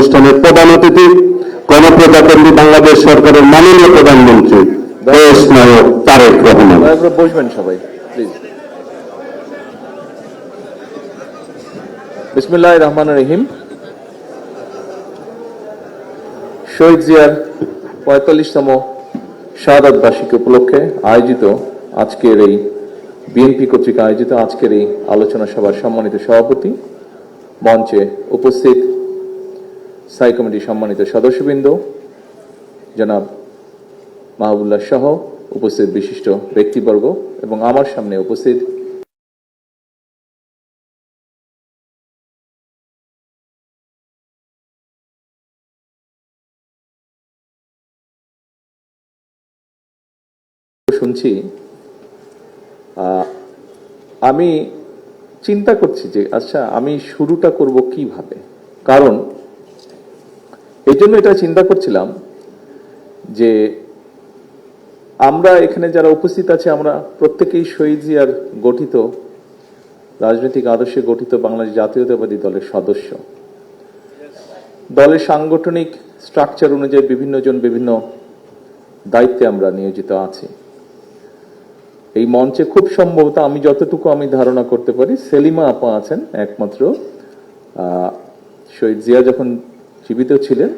অনুষ্ঠানের প্রধান অতিথি গণপ্রজাতন্ত্রী বাংলাদেশ সরকারের মাননীয় প্রধানমন্ত্রী দেশ নায়ক তারেক রহমান। বসবেন সবাই প্লিজ। বিসমিল্লাহির রহমানির রহিম। শহীদ জিয়ার ৪৫তম শাহাদাত বার্ষিকী উপলক্ষে আয়োজিত আজকের এই বিএনপি কর্তৃক আয়োজিত আজকের এই আলোচনা সভার সম্মানিত সভাপতি, মঞ্চে উপস্থিত স্থায়ী কমিটির সম্মানিত সদস্যবৃন্দ, জনাব মাহবুবুল্লাহ সহ উপস্থিত বিশিষ্ট ব্যক্তিবর্গ এবং আমার সামনে উপস্থিত শুনছি, আমি চিন্তা করছি যে আচ্ছা আমি শুরুটা করব কিভাবে। কারণ এই জন্য এটা চিন্তা করছিলাম যে আমরা এখানে যারা উপস্থিত আছে আমরা প্রত্যেকেই শহীদ জিয়ার গঠিত রাজনৈতিক আদর্শে গঠিত বাংলাদেশ জাতীয়তাবাদী দলের সদস্য। দলের সাংগঠনিক স্ট্রাকচার অনুযায়ী বিভিন্ন জন বিভিন্ন দায়িত্বে আমরা নিয়োজিত আছি। এই মঞ্চে খুব সম্ভবত আমি যতটুকু ধারণা করতে পারি সেলিমা আপা আছেন একমাত্র। শহীদ জিয়া যখন জীবিত ছিলেন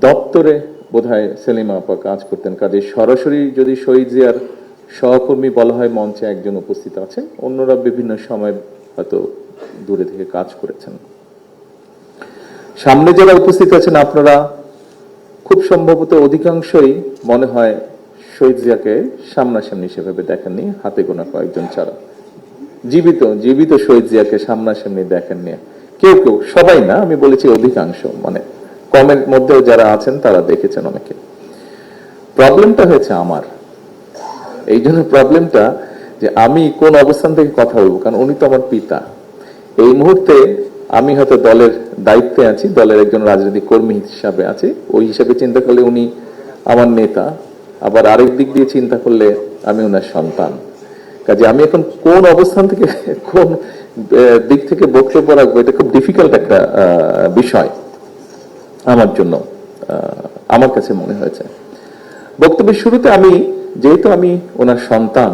দপ্তরে বোধহয় সেলিমা আপা কাজ করতেন, কাজে সরাসরি যদি শহীদ জিয়ার সহকর্মী বলা হয় মঞ্চে একজন উপস্থিত আছেন, অন্যরা বিভিন্ন সময় হয়তো দূরে থেকে কাজ করেছেন। সামনে যারা উপস্থিত আছেন আপনারা খুব সম্ভবত অধিকাংশই মনে হয় শহীদ জিয়াকে সামনাসামনি সেভাবে দেখেননি, হাতে গোনা কয়েকজন ছাড়া। জীবিত শহীদ জিয়াকে সামনাসামনি দেখেননি কেউ কেউ, সবাই না, আমি বলেছি অধিকাংশ, মানে কমেন্ট মধ্যেও যারা আছেন তারা দেখেছেন অনেকে। প্রবলেমটা হয়েছে আমার, এই জন্য প্রবলেমটা যে আমি কোন অবস্থান থেকে কথা বলবো, কারণ উনি তো আমার পিতা। এই মুহূর্তে আমি হয়তো দলের দায়িত্বে আছি, দলের একজন রাজনৈতিক কর্মী হিসাবে আছি, ওই হিসাবে চিন্তা করলে উনি আমার নেতা, আবার আরেক দিক দিয়ে চিন্তা করলে আমি ওনার সন্তান। কাজে আমি এখন কোন অবস্থান থেকে কোন দিক থেকে বক্তব্য রাখবো এটা খুব ডিফিকাল্ট একটা বিষয় আমার জন্য, আমার কাছে মনে হয়েছে। বক্তব্যের শুরুতে যেহেতু আমি ওনার সন্তান,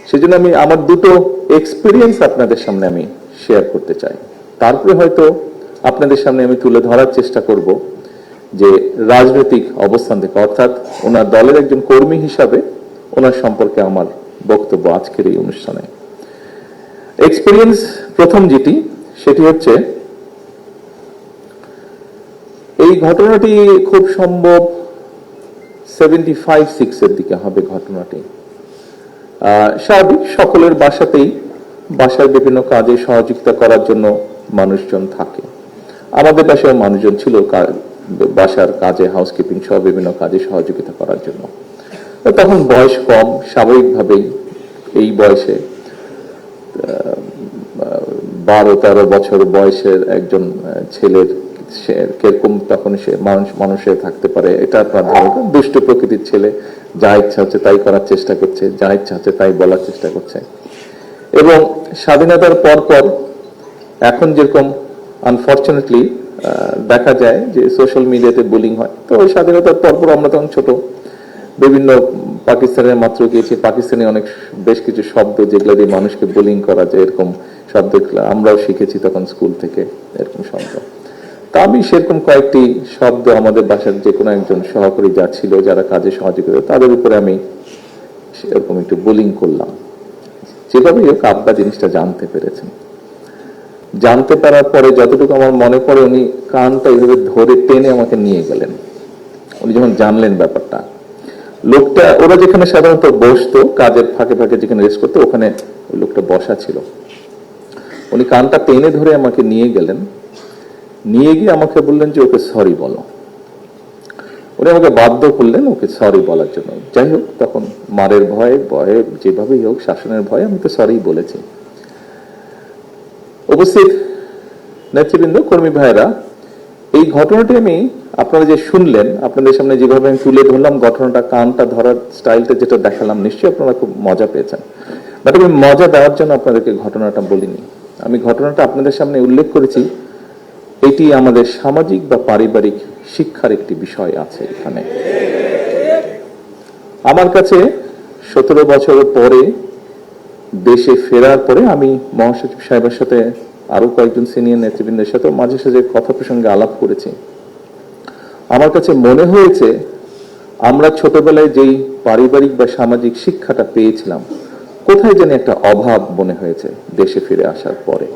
সেজন্য আমি আমার দুটো এক্সপিরিয়েন্স আপনাদের সামনে আমি শেয়ার করতে চাই। তারপরে হয়তো আপনাদের সামনে আমি তুলে ধরার চেষ্টা করব যে রাজনৈতিক অবস্থান থেকে, অর্থাৎ ওনার দলের একজন কর্মী হিসাবে ওনার সম্পর্কে আমার বক্তব্য আজকের এই অনুষ্ঠানে। এক্সপিরিয়েন্স প্রথম যেটি, সেটি হচ্ছে এই ঘটনাটি খুব সম্ভব 75-76 দিকে হবে ঘটনাটি। স্বাভাবিক সকলের বাসার বিভিন্ন কাজে সহযোগিতা করার জন্য মানুষজন থাকে। আমাদের বাসায় মানুষজন ছিল বাসার কাজে, হাউসকিপিং সহ বিভিন্ন কাজে সহযোগিতা করার জন্য। তখন বয়স কম, স্বাভাবিকভাবেই এই বয়সে 12-13 বছর বয়সের একজন ছেলের কিরকম তখন সে মানুষে থাকতে পারে এটা আপনার ধারণা। দুষ্ট প্রকৃতির ছেলে, যা ইচ্ছা হচ্ছে তাই করার চেষ্টা করছে, যা ইচ্ছা হচ্ছে তাই বলার চেষ্টা করছে। এবং স্বাধীনতার পর এখন যেরকম আনফরচুনেটলি দেখা যায় যে সোশ্যাল মিডিয়াতে বুলিং হয়, তো ওই স্বাধীনতার পর আমরা তখন ছোট, বিভিন্ন পাকিস্তানের মাত্র গিয়েছি, পাকিস্তানি বেশ কিছু শব্দ যেগুলো দিয়ে মানুষকে বুলিং করা যায়, এরকম শব্দ আমরাও শিখেছি তখন স্কুল থেকে, এরকম শব্দ। তা আমি সেরকম কয়েকটি শব্দ আমাদের বাসার যে কোনো একজন সহকারী যা ছিল, যারা কাজে সহযোগিতা, তাদের উপরে আমি সেরকম একটু বুলিং করলাম। যেভাবেই হোক আব্বা জিনিসটা জানতে পেরেছেন। জানতে পারার পরে যতটুকু আমার মনে পড়ে, উনি কানটা এইভাবে ধরে টেনে আমাকে নিয়ে গেলেন। উনি যখন জানলেন ব্যাপারটা, লোকটা ওরা যেখানে সাধারণত বসতো কাজের ফাঁকে ফাঁকে যেখানে রেস্ট করতো, ওখানে ওই লোকটা বসা ছিল। উনি কানটা টেনে ধরে আমাকে নিয়ে গেলেন, নিয়ে গিয়ে আমাকে বললেন যে ওকে সরি বলো। উনি আমাকে বাধ্য করলেন ওকে সরি বলার জন্য। যাই হোক, তখন মারের ভয়ে যেভাবেই হোক, শাসনের ভয়ে আমি তো সরি বলেছি। উপস্থিত নেতৃবৃন্দ, কর্মী ভাইয়েরা, এই ঘটনাটি আমি আপনারা যে শুনলেন, আপনাদের সামনে যেভাবে আমি তুলে ধরলাম ঘটনাটা, কানটা ধরার স্টাইলটা যেটা দেখালাম, নিশ্চয়ই আপনারা খুব মজা পেয়েছেন। বাট আমি মজা দেওয়ার জন্য আপনাদেরকে ঘটনাটা বলিনি। আমি ঘটনাটা আপনাদের সামনে উল্লেখ করেছি এটি আমাদের সামাজিক বা পারিবারিক শিক্ষার একটি বিষয় আছে এখানে। আমার কাছে 17 বছর পরে দেশে ফেরার পরে আমি মহাসচিব সাহেবের সাথে আরো কয়েকজন সিনিয়র নেতৃবৃন্দের সাথে মাঝে সাঝে কথা প্রসঙ্গে আলাপ করেছি। আমার কাছে মনে হয়েছে আমরা ছোটবেলায় যেই পারিবারিক বা সামাজিক শিক্ষাটা পেয়েছিলাম, কোথায় যেন একটা অভাব মনে হয়েছে দেশে ফিরে আসার পরে।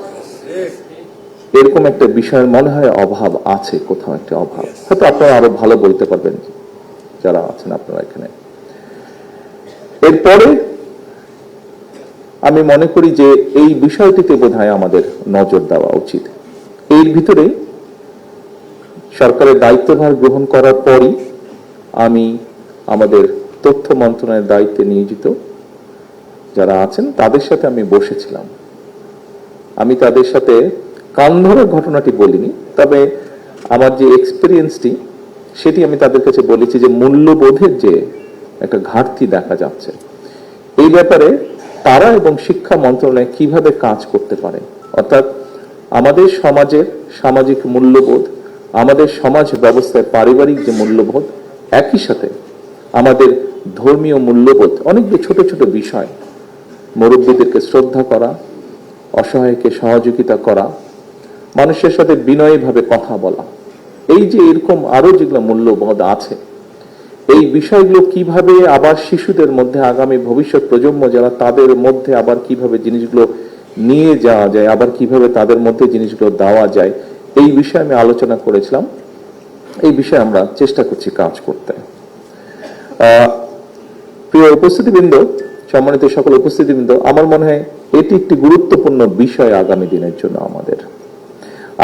এরকম একটা বিষয়ের মনে হয় অভাব আছে, কোথাও একটা অভাব। হয়তো আপনারা আরো ভালো বলতে পারবেন যারা আছেন আপনারা এখানে। এরপরে আমি মনে করি যে এই বিষয়টিতে বোধহয় আমাদের নজর দেওয়া উচিত। এর ভিতরে সরকারের দায়িত্বভার গ্রহণ করার পরই আমি আমাদের তথ্য মন্ত্রণালয়ের দায়িত্বে নিয়োজিত যারা আছেন তাদের সাথে আমি বসেছিলাম। আমি তাদের সাথে কান ধরার ঘটনাটি বলিনি, তবে আমার যে এক্সপিরিয়েন্সটি সেটি আমি তাদের কাছে বলেছি যে মূল্যবোধের যে একটা ঘাটতি দেখা যাচ্ছে, এই ব্যাপারে তারা এবং শিক্ষা মন্ত্রণালয় কিভাবে কাজ করতে পারে। অর্থাৎ আমাদের সমাজের সামাজিক মূল্যবোধ, আমাদের সমাজ ব্যবস্থায় পারিবারিক যে মূল্যবোধ, একই সাথে আমাদের ধর্মীয় মূল্যবোধ, অনেকগুলো ছোট ছোট বিষয়, মুরব্বীদেরকে শ্রদ্ধা করা, অসহায়কে সহযোগিতা করা, মানুষের সাথে বিনয়ীভাবে কথা বলা, এই যে এরকম আরো যেগুলো মূল্যবোধ আছে, এই বিষয়গুলো কিভাবে আবার শিশুদের মধ্যে, আগামী ভবিষ্যৎ প্রজন্ম যারা, তাদের মধ্যে আবার কিভাবে জিনিসগুলো নিয়ে যাওয়া যায়, আবার কিভাবে তাদের মধ্যে জিনিসগুলো দেওয়া যায়, এই বিষয়ে আমি আলোচনা করেছিলাম। এই বিষয়ে আমরা চেষ্টা করছি কাজ করতে। প্রিয় উপস্থিতিবৃন্দ, সম্মানিত সকল উপস্থিতিবৃন্দ, আমার মনে হয় এটি একটি গুরুত্বপূর্ণ বিষয় আগামী দিনের জন্য আমাদের।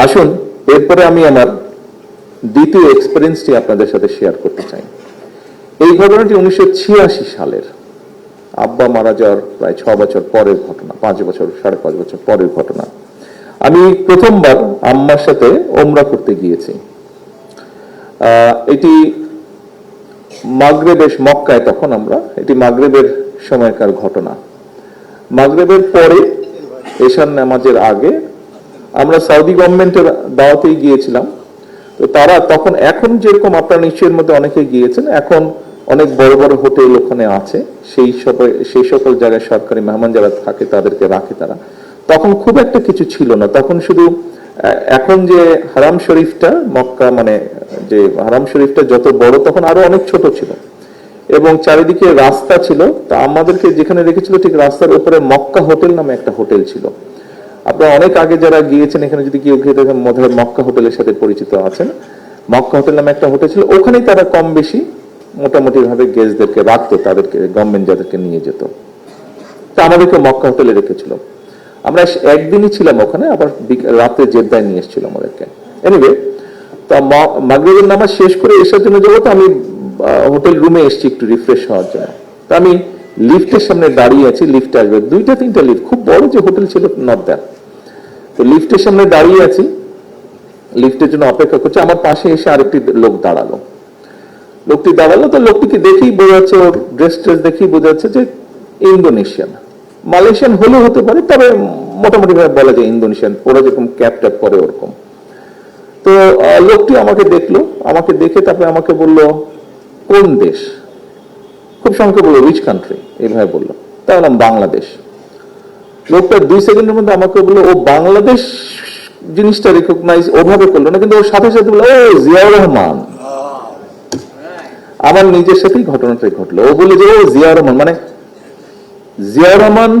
আসুন এরপরে আমি আমার দ্বিতীয় এক্সপেরিয়েন্সটি আপনাদের সাথে শেয়ার করতে চাই। এই ঘটনাটি 1986 সালের, আব্বা মারা যাওয়ার প্রায় 6 বছর পরের ঘটনা, 5 বছর 5.5 বছর পরের ঘটনা। আমি প্রথমবার আম্মার সাথে ওমরা করতে গিয়েছি। এটি মাগরেবের, মক্কায় তখন আমরা, এটি মাগরেবের সময়কার ঘটনা। মাগরেবের পরে এশার নামাজের আগে আমরা সৌদি গভর্নমেন্টের দাওয়াতেই গিয়েছিলাম। তো তারা তখন, এখন যেরকম আপনারা নিশ্চয়ের মধ্যে অনেকে গিয়েছেন, এখন অনেক বড় বড় হোটেল ওখানে আছে, সেই সকল জায়গায় সরকারি মেহমান যারা থাকে তাদেরকে রাখে তারা। তখন খুব একটা কিছু ছিল না, তখন শুধু এখন যে হারাম শরীফটা, মক্কা মানে যে হারাম শরীফটা যত বড়, তখন আরো অনেক ছোট ছিল এবং চারিদিকে রাস্তা ছিল। তা আমাদেরকে যেখানে রেখেছিল ঠিক রাস্তার উপরে মক্কা হোটেল নামে একটা হোটেল ছিল। আপনারা অনেক আগে যারা গিয়েছেন এখানে যদি কেউ খেয়ে দেখেন, মধ্যে মক্কা হোটেলের সাথে পরিচিত আছেন। মক্কা হোটেল নামে একটা হোটেল ছিল, ওখানেই তারা কম বেশি মোটামুটি ভাবে গেস্টদেরকে রাখতো, তাদেরকে গভর্নমেন্ট যাদেরকে নিয়ে যেত। তা আমাদেরকে মক্কা হোটেলে রেখেছিল। আমরা একদিনই ছিলাম ওখানে, আবার রাতে জেদ্দায় নিয়ে এসেছিল আমাদেরকে। এনিওয়ে, তা মাগরিবের নামাজ শেষ করে এসার জন্য যাবো, তো আমি হোটেল রুমে এসেছি একটু রিফ্রেশ হওয়ার জন্য। তা আমি লিফটের সামনে দাঁড়িয়ে আছি, লিফট আসবে, 2-3টা লিফট, খুব বড় যে হোটেল ছিল নট দ্যাট। তো লিফটের সামনে দাঁড়িয়ে আছি, লিফটের জন্য অপেক্ষা করছি। আমার পাশে এসে আরেকটি লোক দাঁড়ালো। লোকটি দাঁড়ালো, তো লোকটিকে দেখেই বোঝা যাচ্ছে, ওর ড্রেস দেখেই বোঝা যাচ্ছে যে ইন্দোনেশিয়ান, মালয়েশিয়ান হলেও হতে পারে, তবে মোটামুটি ভাবে বলা যায় ইন্দোনেশিয়ান, ওরা যেরকম ক্যাপ ট্যাপ করে ওরকম। তো লোকটি আমাকে দেখলো, আমাকে দেখে তারপরে আমাকে বললো কোন দেশ, খুব সংক্ষেপে বললো হুইচ কান্ট্রি, এইভাবে বললো। তাই বললাম বাংলাদেশ। লোকটা 2 সেকেন্ডের মধ্যে আমাকে বললো ও বাংলাদেশ জিনিসটা রিকগনাইজ ওভাবে করলো না, কিন্তু ওর সাথে সাথে বললো ও জিয়াউর রহমান। আমার নিজের সাথেই ঘটনাটাই ঘটলো। ও বলে যে ও জিয়াউর রহমান, মানে জিয়াউর রহমান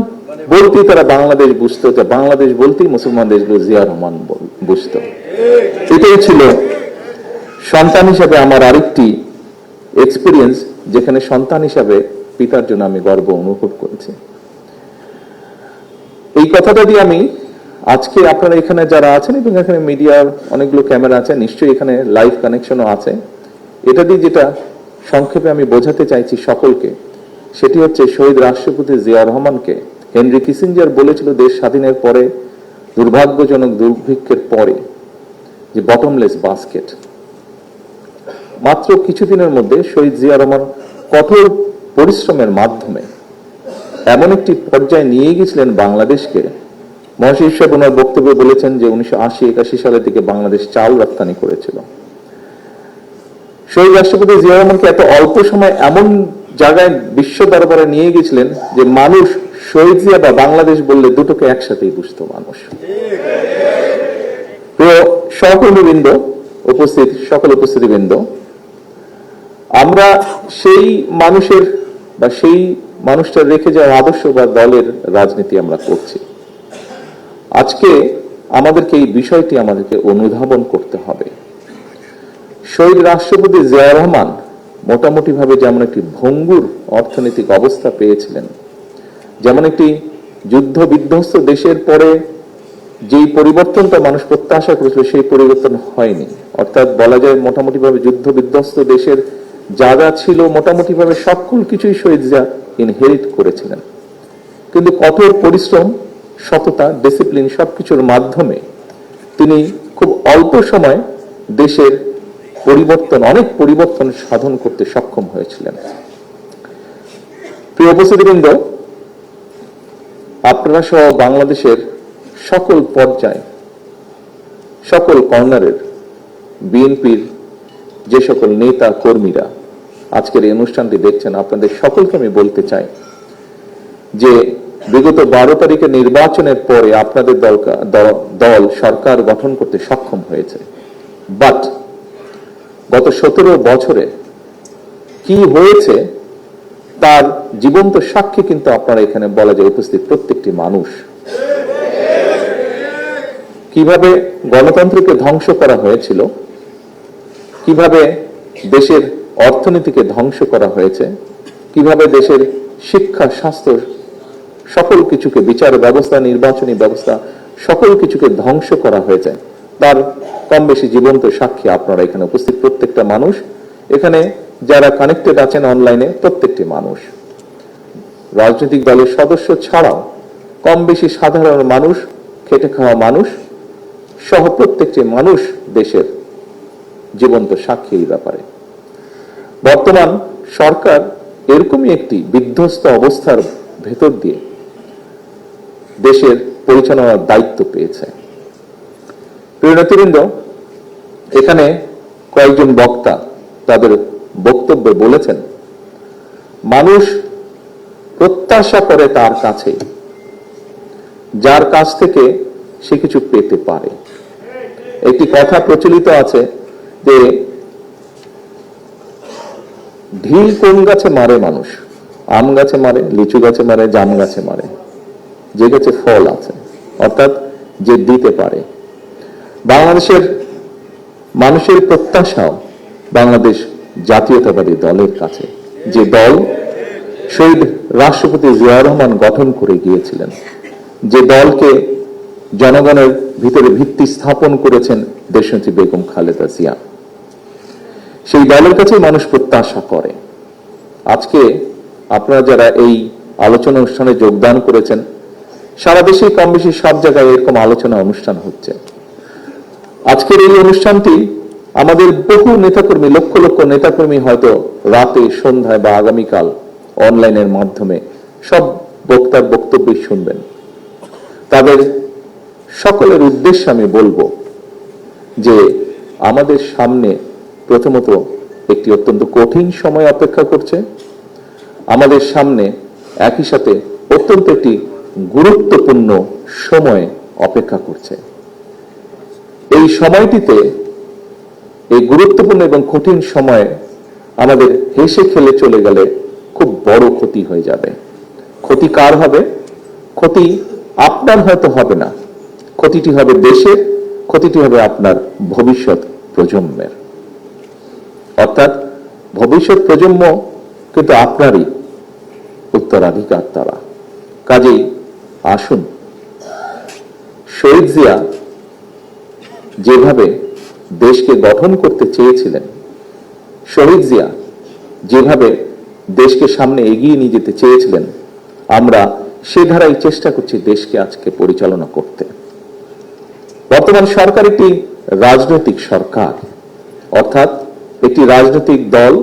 বলতেই তারা বাংলাদেশ বুঝতো, বাংলাদেশ বলতেই মুসলমান দেশগুলো জিয়াউর রহমান বুঝতো। এটাই ছিল সন্তান হিসাবে আমার আরেকটি এক্সপিরিয়েন্স, যেখানে সন্তান হিসাবে পিতার জন্য আমি গর্ব অনুভব করেছি। এই কথাটা দিয়ে আমি আজকে আপনারা এখানে যারা আছেন, এবং এখানে মিডিয়ার অনেকগুলো ক্যামেরা আছে, নিশ্চয়ই এখানে লাইভ কানেকশনও আছে, এটা দিয়ে যেটা সংক্ষেপে আমি বোঝাতে চাইছি সকলকে, সেটি হচ্ছে শহীদ রাষ্ট্রপতি জিয়া রহমানকে হেনরি কিসিঞ্জার বলেছিল দেশ স্বাধীনের পরে, দুর্ভাগ্যজনক দুর্ভিক্ষের পরে, যে বটমলেস বাস্কেট। মাত্র কিছুদিনের মধ্যে শহীদ জিয়া রহমান কঠোর পরিশ্রমের মাধ্যমে এমন একটি পর্যায়ে নিয়ে গেছিলেন বাংলাদেশকে, মহাশির সাহেব ওনার বক্তব্যে বলেছেন যে 1980-81 সালের দিকে বাংলাদেশ চাল রপ্তানি করেছিল। শহীদ রাষ্ট্রপতি জিয়া রহমানকে এত অল্প সময় এমন জায়গায় বিশ্ব দরবারে নিয়ে গেছিলেন যে মানুষ শহীদ জিয়া বা বাংলাদেশ বললে দুটোকে একসাথেই বুঝতো মানুষ। প্রিয় সহকর্মীবৃন্দ, সকল উপস্থিতিবৃন্দ, আমরা সেই মানুষের বা সেই মানুষটার রেখে যাওয়া আদর্শ বা দলের রাজনীতি আমরা করছি। আজকে আমাদেরকে এই বিষয়টি আমাদেরকে অনুধাবন করতে হবে। শহীদ রাষ্ট্রপতি জিয়া রহমান মোটামুটি ভাবে যেমন একটি ভঙ্গুর অর্থনৈতিক অবস্থা পেয়েছিলেন, যেমন একটি যুদ্ধ বিধ্বস্ত দেশের পরে যেই পরিবর্তনটা মানুষ প্রত্যাশা করেছিল সেই পরিবর্তন হয়নি। অর্থাৎ বলা যায় মোটামুটি ভাবে যুদ্ধ বিধ্বস্ত দেশের যা যা ছিল মোটামুটি ভাবে সকল কিছুই শহীদ জিয়া ইনহেরিট করেছিলেন। কিন্তু কঠোর পরিশ্রম, সততা, ডিসিপ্লিন সবকিছুর মাধ্যমে তিনি খুব অল্প সময় দেশের অনেক পরিবর্তন সাধন করতে সক্ষম হয়েছিলেন। প্রিয় উপস্থিতিবৃন্দ, আপনারা সহ বাংলাদেশের সকল পর্যায়ে, সকল কর্নারের বিএনপির যে সকল নেতা কর্মীরা আজকের এই অনুষ্ঠানটি দেখছেন, আপনাদের সকলকে আমি বলতে চাই যে বিগত 12 তারিখের নির্বাচনের পরে আপনাদের দল সরকার গঠন করতে সক্ষম হয়েছে। বাট গত 17 বছরে কি হয়েছে তার জীবন্ত সাক্ষী কিন্তু আপনারা এখানে বলা যায় উপস্থিত প্রত্যেকটি মানুষ। কিভাবে গণতন্ত্রকে ধ্বংস করা হয়েছিল, কিভাবে দেশের অর্থনীতিকে ধ্বংস করা হয়েছে, কিভাবে দেশের শিক্ষা, স্বাস্থ্য সকল কিছুকে, বিচার ব্যবস্থা, নির্বাচনী ব্যবস্থা সকল কিছুকে ধ্বংস করা হয়েছে, তার কম বেশি জীবন্ত সাক্ষী আপনারা এখানে উপস্থিত প্রত্যেকটা মানুষ। এখানে যারা কানেক্টেড আছেন অনলাইনে প্রত্যেকটি মানুষ, রাজনৈতিক দলের সদস্য ছাড়াও কম বেশি সাধারণ মানুষ, খেটে খাওয়া মানুষ সহ প্রত্যেকটি মানুষ দেশের জীবন্ত সাক্ষী এই ব্যাপারে। বর্তমান সরকার এরকমই একটি বিধ্বস্ত অবস্থার ভেতর দিয়ে দেশের পরিচালনার দায়িত্ব পেয়েছে। প্রিয় নেতৃবৃন্দ, এখানে কয়েকজন বক্তা তাদের বক্তব্যে বলেছেন মানুষ প্রত্যাশা করে তার কাছে, যার কাছ থেকে সে কিছু পেতে পারে। একটি কথা প্রচলিত আছে যে ঢিল কোন গাছে মারে মানুষ? আম গাছে মারে, লিচু গাছে মারে, জাম গাছে মারে, যে গাছে ফল আছে, অর্থাৎ যে দিতে পারে। বাংলাদেশের মানুষের প্রত্যাশাও বাংলাদেশ জাতীয়তাবাদী দলের কাছে, যে দল শহীদ রাষ্ট্রপতি জিয়া রহমান গঠন করে গিয়েছিলেন, যে দলকে জনগণের ভিতরে ভিত্তি স্থাপন করেছেন দেশনেত্রী বেগম খালেদা জিয়া, সেই দলের কাছে মানুষ প্রত্যাশা করে। আজকে আপনারা যারা এই আলোচনা অনুষ্ঠানে যোগদান করেছেন, সারা দেশে কম বেশি সব জায়গায় এরকম আলোচনা অনুষ্ঠান হচ্ছে। আজকের এই অনুষ্ঠানটি আমাদের বহু নেতাকর্মী, লক্ষ লক্ষ নেতাকর্মী হয়তো রাতে, সন্ধ্যায় বা আগামীকাল অনলাইনের মাধ্যমে সব বক্তার বক্তব্যই শুনবেন। তাদের সকলের উদ্দেশ্যে আমি বলবো যে আমাদের সামনে প্রথমত একটি অত্যন্ত কঠিন সময় অপেক্ষা করছে, আমাদের সামনে একই সাথে অত্যন্ত একটি গুরুত্বপূর্ণ সময় অপেক্ষা করছে। এই সময়টিতে, এই গুরুত্বপূর্ণ এবং কঠিন সময়ে আমাদের হেসে খেলে চলে গেলে খুব বড় ক্ষতি হয়ে যাবে। ক্ষতি কার হবে? ক্ষতি আপনার হয়তো হবে না, ক্ষতিটি হবে দেশের, ক্ষতিটি হবে আপনার ভবিষ্যৎ প্রজন্মের। অর্থাৎ ভবিষ্যৎ প্রজন্ম কিন্তু আপনারই উত্তরাধিকার তারা। কাজেই আসুন, শহীদ জিয়া যেভাবে দেশকে গঠন করতে চেয়েছিলেন, শহীদ জিয়া যেভাবে দেশকে সামনে এগিয়ে নিয়ে যেতে চেয়েছিলেন, আমরা সে ধারাই চেষ্টা করছি দেশকে আজকে পরিচালনা করতে। বর্তমান সরকার একটি রাজনৈতিক সরকার, অর্থাৎ একটি রাজনৈতিক দল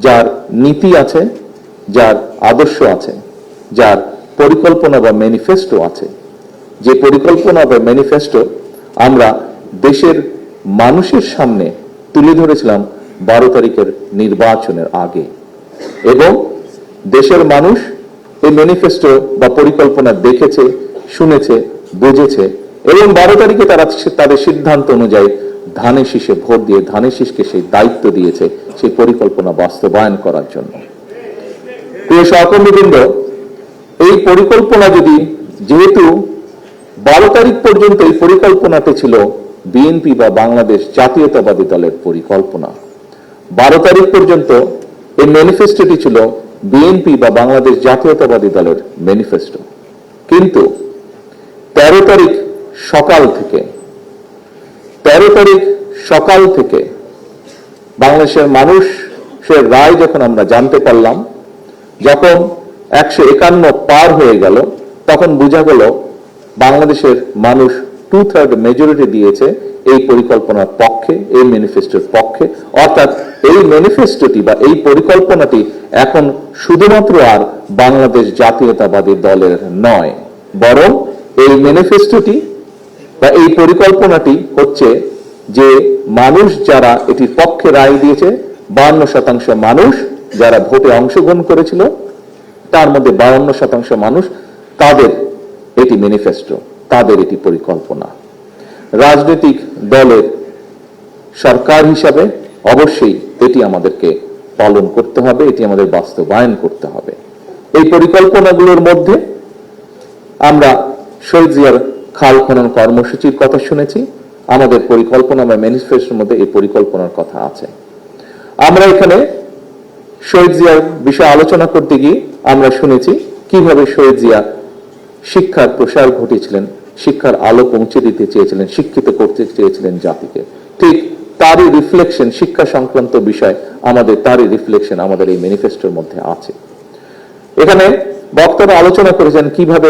যার নীতি আছে, যার আদর্শ আছে, যার পরিকল্পনা বা ম্যানিফেস্টো আছে, যে পরিকল্পনা বা ম্যানিফেস্টো আমরা দেশের মানুষের সামনে তুলে ধরেছিলাম 12 তারিখের নির্বাচনের আগে, এবং দেশের মানুষ এই ম্যানিফেস্টো বা পরিকল্পনা দেখেছে, শুনেছে, বুঝেছে, এবং 12 তারিখে তারা তাদের সিদ্ধান্ত অনুযায়ী ধানের শীষে ভোট দিয়ে ধানের শীষকে সেই দায়িত্ব দিয়েছে সেই পরিকল্পনা বাস্তবায়ন করার জন্য। প্রিয় সহকর্মীবৃন্দ, এই পরিকল্পনা যেহেতু 12 তারিখ পর্যন্ত এই পরিকল্পনাটি ছিল বিএনপি বা বাংলাদেশ জাতীয়তাবাদী দলের পরিকল্পনা, 12 তারিখ পর্যন্ত এই ম্যানিফেস্টোটি ছিল বিএনপি বা বাংলাদেশ জাতীয়তাবাদী দলের ম্যানিফেস্টো। কিন্তু 13 তারিখ সকাল থেকে বাংলাদেশের মানুষের রায় যখন আমরা জানতে পারলাম, যখন 151 পার হয়ে গেল, তখন বোঝা গেল বাংলাদেশের মানুষ 2/3 মেজরিটি দিয়েছে এই পরিকল্পনার পক্ষে, এই ম্যানিফেস্টোর পক্ষে। অর্থাৎ এই ম্যানিফেস্টোটি বা এই পরিকল্পনাটি এখন শুধুমাত্র আর বাংলাদেশ জাতীয়তাবাদী দলের নয়, বরং এই ম্যানিফেস্টোটি বা এই পরিকল্পনাটি হচ্ছে যে মানুষ যারা এটির পক্ষে রায় দিয়েছে, 52% মানুষ যারা ভোটে অংশগ্রহণ করেছিল, তার মধ্যে 52% মানুষ, তাদের এটি ম্যানিফেস্টো, তাদের এটি পরিকল্পনা। রাজনৈতিক দলের সরকার হিসাবে অবশ্যই এটি আমাদেরকে পালন করতে হবে, এটি আমাদের বাস্তবায়ন করতে হবে। এই পরিকল্পনাগুলোর মধ্যে আমরা শহীদ জিয়ার খাল খনন কর্মসূচির কথা শুনেছি, আমাদের পরিকল্পনা বা ম্যানিফেস্টোর মধ্যে এই পরিকল্পনার কথা আছে। আমরা এখানে শহীদ জিয়ার বিষয়ে আলোচনা করতে গিয়ে আমরা শুনেছি কিভাবে শহীদ জিয়া শিক্ষার প্রসার ঘটিয়েছিলেন, শিক্ষার আলো পৌঁছে দিতে চেয়েছিলেন, শিক্ষিত করতে চেয়েছিলেন জাতিকে। ঠিক তারই রিফ্লেকশন, শিক্ষা সংক্রান্ত বিষয় তারই রিফ্লেকশন আমাদের এই ম্যানিফেস্টোর মধ্যে আছে। এখানে বক্তারা আলোচনা করেছেন কিভাবে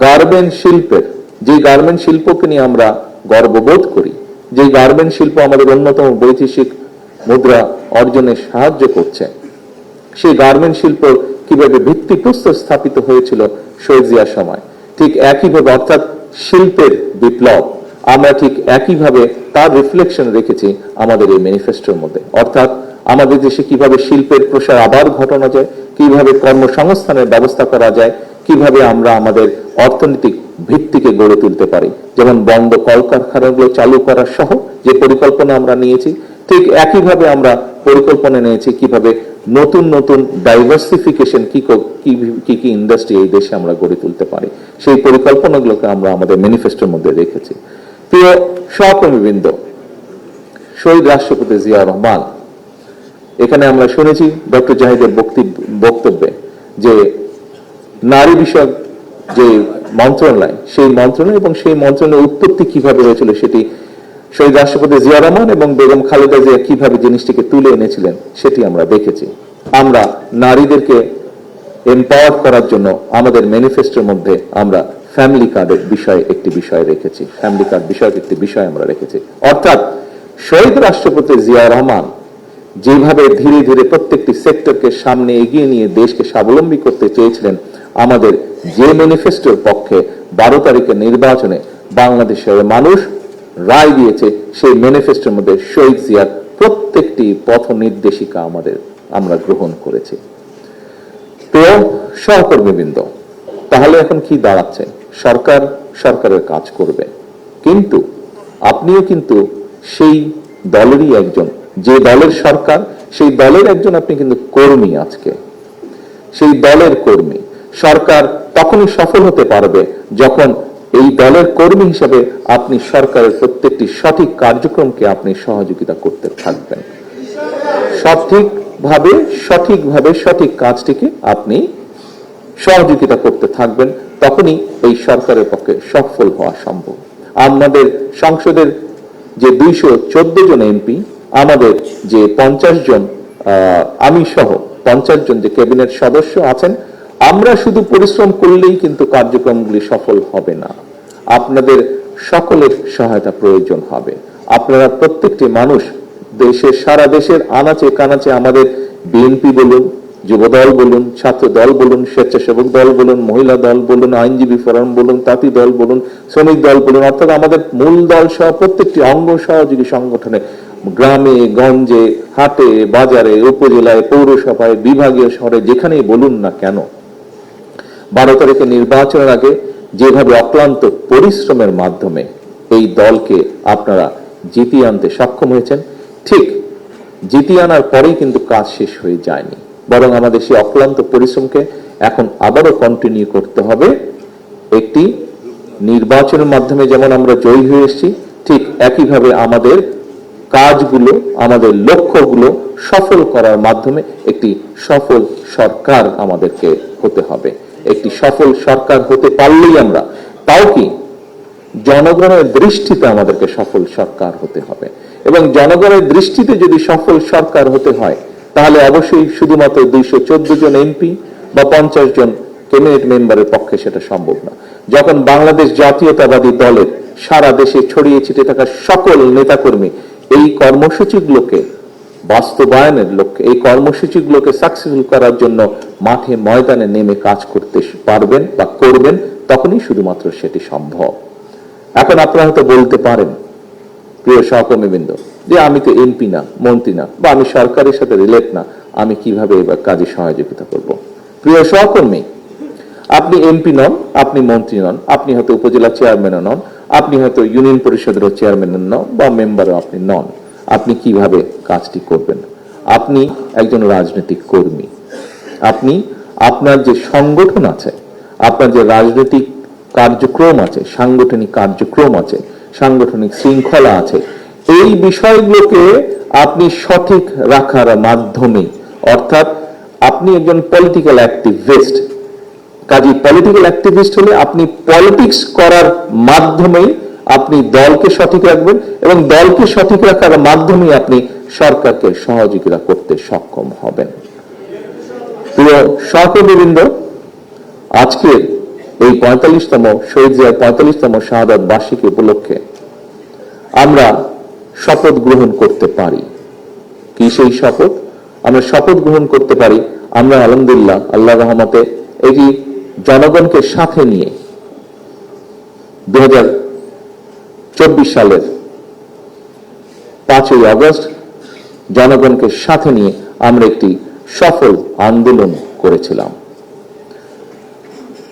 গার্মেন্ট শিল্পের, যে গার্মেন্ট শিল্পকে নিয়ে আমরা গর্ববোধ করি, যে গার্মেন্ট শিল্প আমাদের অন্যতম বৈদেশিক মুদ্রা অর্জনে সাহায্য করছে, সেই গার্মেন্ট শিল্প কিভাবে ভিত্তিপ্রস্তর স্থাপিত হয়েছিল শহীদ জিয়ার সময়। ঠিক একইভাবে, অর্থাৎ শিল্পের বিপ্লব, আমরা ঠিক একইভাবে তার রিফ্লেকশন রেখেছি আমাদের এই ম্যানিফেস্টোর মধ্যে। অর্থাৎ আমাদের দেশে কিভাবে শিল্পের প্রসার আবার ঘটানো যায়, কিভাবে কর্মসংস্থানের ব্যবস্থা করা যায়, কিভাবে আমরা আমাদের অর্থনৈতিক ভিত্তিকে গড়ে তুলতে পারি, যেমন বন্ধ কলকারখানাগুলো চালু করার সহ যে পরিকল্পনা আমরা নিয়েছি, ঠিক একইভাবে আমরা পরিকল্পনা নিয়েছি কিভাবে নতুন নতুন ডাইভার্সিফিকেশন কি ইন্ডাস্ট্রি এই দেশে আমরা গড়ে তুলতে পারি, সেই পরিকল্পনাগুলোকে আমরা আমাদের ম্যানিফেস্টোর মধ্যে রেখেছি। প্রিয় সহকর্মীবৃন্দ, শহীদ রাষ্ট্রপতি জিয়াউর রহমান, এখানে আমরা শুনেছি ডক্টর জাহিদের বক্তব্যে যে নারী বিষয়ক যে মন্ত্রণালয়, সেই মন্ত্রণালয় এবং সেই মন্ত্রণালয়ের উৎপত্তি কিভাবে হয়েছিল সেটি শহীদ রাষ্ট্রপতি জিয়া রহমান এবং বেগম খালেদা জিয়া কিভাবে জিনিসটিকে তুলে এনেছিলেন সেটি আমরা দেখেছি। আমরা নারীদেরকে এম্পাওয়ার করার জন্য আমাদের ম্যানিফেস্টোর মধ্যে আমরা ফ্যামিলি কার্ডের বিষয়ে একটি বিষয় রেখেছি, ফ্যামিলি কার্ড বিষয়ক একটি বিষয় আমরা রেখেছি। অর্থাৎ শহীদ রাষ্ট্রপতি জিয়া রহমান যেভাবে ধীরে ধীরে প্রত্যেকটি সেক্টরকে সামনে এগিয়ে নিয়ে দেশকে স্বাবলম্বী করতে চেয়েছিলেন, আমাদের যে ম্যানিফেস্টোর পক্ষে 12 তারিখের নির্বাচনে বাংলাদেশের মানুষ রায় দিয়েছে, সেই ম্যানিফেস্টোর মধ্যে শহীদ জিয়ার প্রত্যেকটি পথ নির্দেশিকা আমরা গ্রহণ করেছি। প্রিয় সহকর্মীবৃন্দ, তাহলে এখন কি দাঁড়াচ্ছে? সরকারের কাজ করবে, কিন্তু আপনিও কিন্তু সেই দলেরই একজন, যে দলের সরকার সেই দলের একজন আপনি কিন্তু কর্মী। আজকে সেই দলের কর্মী। সরকার তখনই সফল হতে পারবে যখন এই দলের কর্মী হিসেবে আপনি সরকারের প্রত্যেকটি সঠিক কার্যক্রমকে আপনি সহযোগিতা করতে থাকবেন, সঠিকভাবে সঠিক কাজটিকে আপনি সহযোগিতা করতে থাকবেন, তখনই এই সরকারের পক্ষে সফল হওয়া সম্ভব। আমাদের সংসদের যে 214 জন এমপি, আমাদের যে 50 জন, আমি সহ 50 জন যে ক্যাবিনেট সদস্য আছেন, আমরা শুধু পরিশ্রম করলেই কিন্তু কার্যক্রমগুলি সফল হবে না। আপনাদের সকলের সহায়তা প্রয়োজন হবে। আপনারা প্রত্যেকটি মানুষ, সারা দেশের আনাচে কানাচে আমাদের বিএনপি বলুন, যুব দল বলুন, ছাত্র দল বলুন, স্বেচ্ছাসেবক দল বলুন, মহিলা দল বলুন, আইনজীবী ফোরাম বলুন, তাঁতি দল বলুন, শ্রমিক দল বলুন, অর্থাৎ আমাদের মূল দল সহ প্রত্যেকটি অঙ্গ সহযোগী সংগঠনে গ্রামে গঞ্জে, হাটে, বাজারে, উপজেলায়, পৌরসভায়, বিভাগীয় শহরে যেখানেই বলুন না কেন, 12 তারিখে নির্বাচনের আগে যেভাবে অক্লান্ত পরিশ্রমের মাধ্যমে এই দলকে আপনারা জিতিয়ে আনতে সক্ষম হয়েছেন, ঠিক জিতিয়ে আনার পরেই কিন্তু কাজ শেষ হয়ে যায়নি, বরং আমাদের সেই অক্লান্ত পরিশ্রমকে এখন আবারও কন্টিনিউ করতে হবে। একটি নির্বাচনের মাধ্যমে যেমন আমরা জয়ী হয়ে এসেছি, ঠিক একইভাবে আমাদের কাজগুলো, আমাদের লক্ষ্যগুলো সফল করার মাধ্যমে একটি সফল সরকার আমাদেরকে হতে হবে। একটি সফল সরকার হতে পারলেই আমরা, তাও কি জনগণের দৃষ্টিতে আমাদেরকে সফল সরকার হতে হবে, এবং জনগণের দৃষ্টিতে যদি সফল সরকার হতে হয় তাহলে অবশ্যই শুধুমাত্র 214 জন এমপি বা 50 জন ক্যাবিনেট মেম্বারের পক্ষে সেটা সম্ভব না। যখন বাংলাদেশ জাতীয়তাবাদী দলের সারা দেশে ছড়িয়ে ছিটিয়ে থাকা সকল নেতাকর্মী এই কর্মসূচিগুলোকে বাস্তবায়নের লক্ষ্যে, এই কর্মসূচিগুলোকে সাকসেসফুল করার জন্য মাঠে ময়দানে নেমে কাজ করতে পারবেন বা করবেন, তখনই শুধুমাত্র সেটি সম্ভব। এখন আপনারা হয়তো বলতে পারেন, প্রিয় সহকর্মীবৃন্দ, যে আমি তো এমপি না, মন্ত্রী না, বা আমি সরকারের সাথে রিলেট না, আমি কিভাবে এবার কাজে সহযোগিতা করব? প্রিয় সহকর্মী, আপনি এমপি নন, আপনি মন্ত্রী নন, আপনি হয়তো উপজেলা চেয়ারম্যানও নন, আপনি হয়তো ইউনিয়ন পরিষদের চেয়ারম্যান নন বা মেম্বারও আপনি নন। আপনি কিভাবে কাজটি করবেন? আপনি একজন রাজনৈতিক কর্মী। আপনি আপনার যে সংগঠন আছে, আপনার যে রাজনৈতিক কার্যক্রম আছে, সাংগঠনিক কার্যক্রম আছে, সাংগঠনিক শৃঙ্খলা আছে, এই বিষয়গুলোকে আপনি সঠিক রাখার মাধ্যমে, অর্থাৎ আপনি একজন পলিটিক্যাল অ্যাক্টিভিস্ট। কাজী পলিটিক্যাল অ্যাক্টিভিস্ট হলে আপনি পলিটিক্স করার মাধ্যমেই আপনি দলকে সঠিক রাখবেন, এবং দলকে সঠিক রাখার মাধ্যমেই আপনি সরকারকে সহযোগিতা করতে সক্ষম হবেন। প্রিয় সহকর্মীবৃন্দ, আজকের এই 45তম শহীদ জিয়ার 45তম শাহাদাত বার্ষিকী উপলক্ষে আমরা শপথ গ্রহণ করতে পারি। কি সেই শপথ? আমরা শপথ গ্রহণ করতে পারি, আমরা আলহামদুলিল্লাহ আল্লাহ রহমতে এটি জনগণকে সাথে নিয়ে 2024 সালের 5ই আগস্ট জনগণকে সাথে নিয়ে আমরা একটি সফল আন্দোলন করেছিলাম।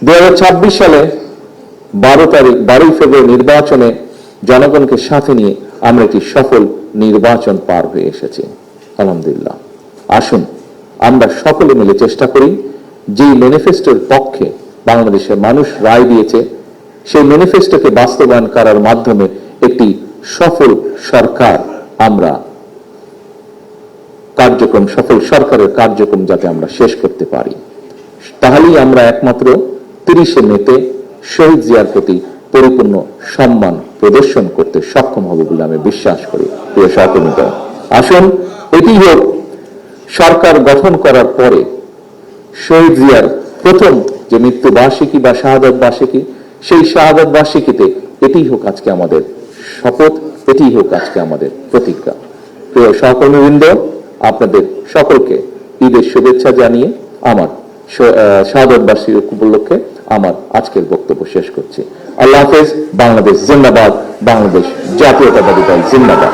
2026 সালে 12 ফেব্রুয়ারি নির্বাচনে জনগণকে সাথে নিয়ে আমরা একটি সফল নির্বাচন পার হয়ে এসেছি আলহামদুলিল্লাহ। আসুন আমরা সকলে মিলে চেষ্টা করি, যে ম্যানিফেস্টোর পক্ষে বাংলাদেশের মানুষ রায় দিয়েছে, সেই ম্যানিফেস্টোকে বাস্তবায়ন করার মাধ্যমে একটি সফল সরকার আমরা কার্যক্রম, সফল সরকারের কার্যক্রম যাতে আমরা শেষ করতে পারি। তাহলেই আমরা একমাত্র 30শে মেতে শহীদ জিয়ার প্রতি পরিপূর্ণ সম্মান প্রদর্শন করতে সক্ষম হবে বলে আমি বিশ্বাস করি। প্রিয় সহকর্মীরা, আসুন এটি হোক সরকার গঠন করার পরে শহীদ জিয়ার প্রথম যে মৃত্যু বার্ষিকী বা শাহাদাত বার্ষিকী, সেই শাহাদাত বার্ষিকীতে এটি হোক আজকে আমাদের শপথ, এটি হোক আজকে আমাদের প্রতিজ্ঞা। প্রিয় সহকর্মীবৃন্দ, আপনাদের সকলকে ঈদের শুভেচ্ছা জানিয়ে আমার শাহাদাত বার্ষিকী উপলক্ষে আমার আজকের বক্তব্য শেষ করছি। আল্লাহ হাফেজ। বাংলাদেশ জিন্দাবাদ, বাংলাদেশ জাতীয়তাবাদী দল জিন্দাবাদ।